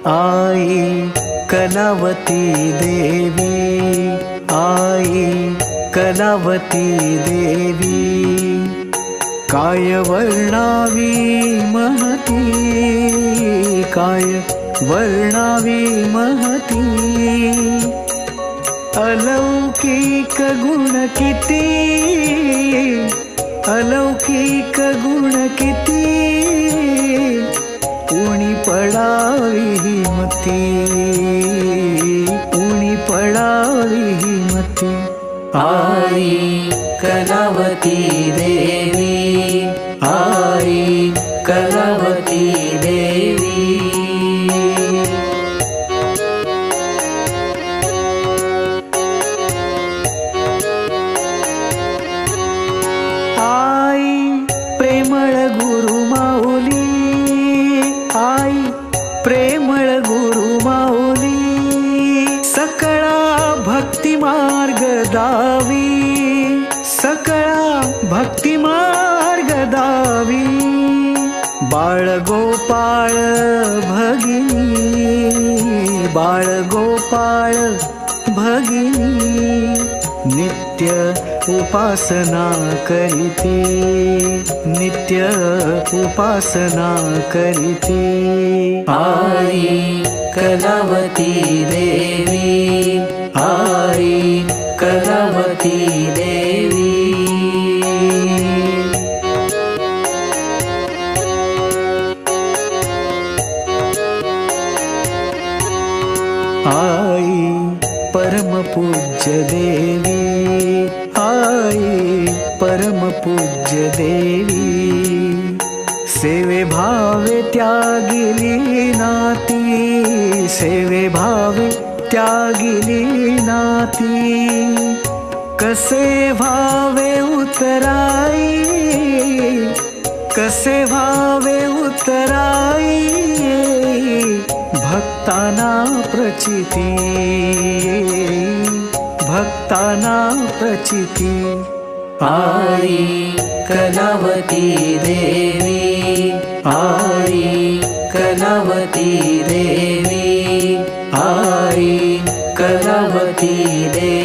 आई कलावती देवी, आई कलावती देवी, काय वर्णावी महती, काय वर्णावी महती, अलौकिक गुण किती, अलौकिक गुण किती, उणी पडावी हिमती, उणी पडावी हिमती। आई कलावती देवी, आई कलावती देवी, आई प्रेमळ गुरु माऊली, आई प्रेमळ गुरु माऊली, सकळा भक्ती मार्ग दावी, सकळा भक्ती मार्ग दावी, बाळ गोपाळ भगिनी, बाळ गोपाळ भगिनी, नित्य उपासना करीती, नित्य उपासना करीती। आई कलावती देवी, आई कलावती देवी, आई परम पूज्य देवी, आई परम पूज्य देवी, सेवे भावे त्यागिली नाती, सेवे भावे त्यागिली नाती, कसे भावे उतराई, कसे भावे उतराई, भक्ताना प्रचिती, भक्ताना प्रचिती। आई कलावती देवी, आई कलावती देवी, आई कलावती देवी।